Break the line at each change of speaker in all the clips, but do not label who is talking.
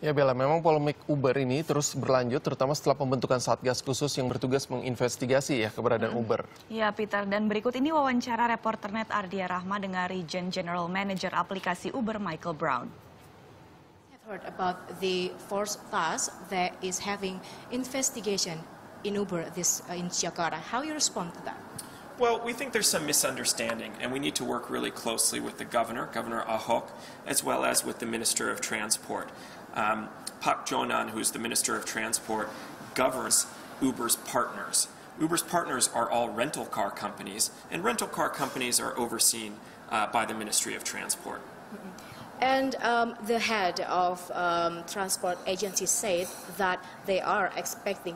Ya Bella, memang polemik Uber ini terus berlanjut, terutama setelah pembentukan Satgas khusus yang bertugas menginvestigasi keberadaan Uber.
Ya Peter, dan berikut ini wawancara reporter NET Ardia Rahma dengan Region General Manager aplikasi Uber Michael Brown.
I've heard about the force task that is having investigation in Uber in Jakarta. How you respond to that?
Well, we think there's some misunderstanding, and we need to work really closely with the Governor Ahok, as well as with the Minister of Transport. Pak Jonan, who's the Minister of Transport, governs Uber's partners. Uber's partners are all rental car companies, and rental car companies are overseen by the Ministry of Transport.
And the head of transport agency said that they are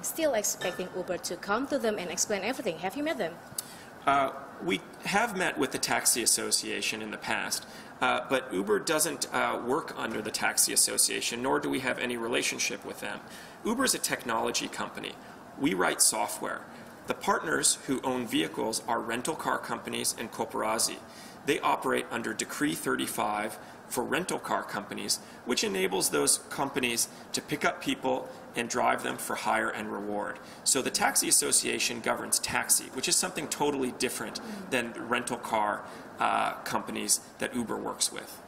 still expecting Uber to come to them and explain everything. Have you met them?
We have met with the Taxi Association in the past, but Uber doesn't work under the Taxi Association, nor do we have any relationship with them. Uber is a technology company. We write software. The partners who own vehicles are rental car companies and koperasi. They operate under Decree 35 for rental car companies, which enables those companies to pick up people and drive them for hire and reward. So the Taxi Association governs taxi, which is something totally different than rental car companies that Uber works with.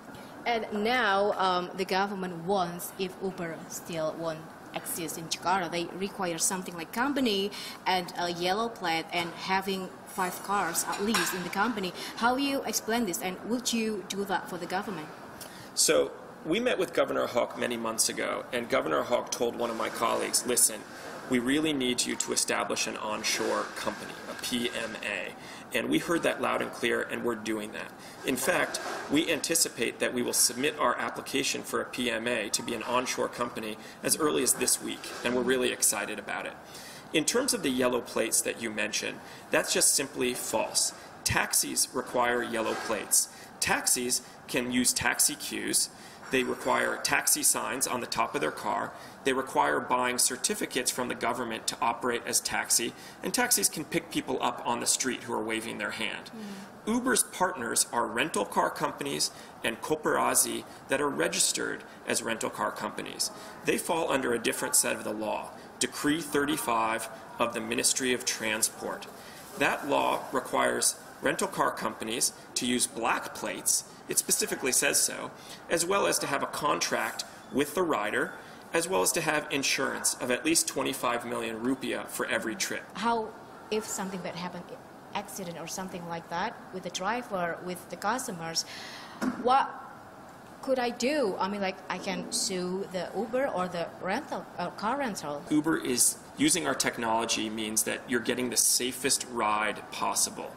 And now the government wants, if Uber still won't exist in Jakarta, they require something like company and a yellow plate and having 5 cars at least in the company. How you explain this, and would you do that for the government?
So we met with Governor Ahok many months ago, and Governor Ahok told one of my colleagues, listen, we really need you to establish an onshore company, a PMA. And we heard that loud and clear, and we're doing that. In fact, we anticipate that we will submit our application for a PMA to be an onshore company as early as this week, and we're really excited about it. In terms of the yellow plates that you mentioned, that's just simply false. Taxis require yellow plates. Taxis can use taxi queues. They require taxi signs on the top of their car. They require buying certificates from the government to operate as taxi, and taxis can pick people up on the street who are waving their hand. Uber's partners are rental car companies and koperasi that are registered as rental car companies. They fall under a different set of the law, Decree 35 of the Ministry of Transport. That law requires rental car companies to use black plates, it specifically says so, as well as to have a contract with the rider, as well as to have insurance of at least 25 million rupiah for every trip.
How if something bad happened, accident or something like that, with the driver, with the customers, what could I do? I mean, like, I can sue the Uber or the car rental.
Uber is using our technology means that you're getting the safest ride possible.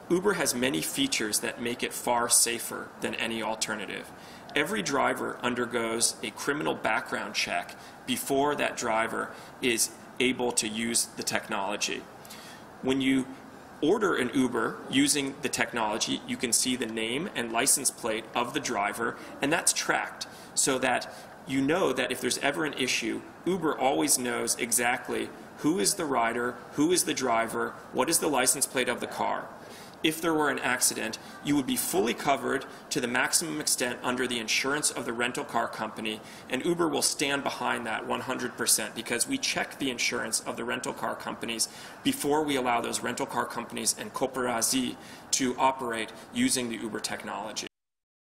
Uber has many features that make it far safer than any alternative. Every driver undergoes a criminal background check before that driver is able to use the technology. When you order an Uber using the technology, you can see the name and license plate of the driver, and that's tracked so that you know that if there's ever an issue, Uber always knows exactly who is the rider, who is the driver, what is the license plate of the car. If there were an accident, you would be fully covered to the maximum extent under the insurance of the rental car company, and Uber will stand behind that 100% because we check the insurance of the rental car companies before we allow those rental car companies and koperasi to operate using the Uber technology.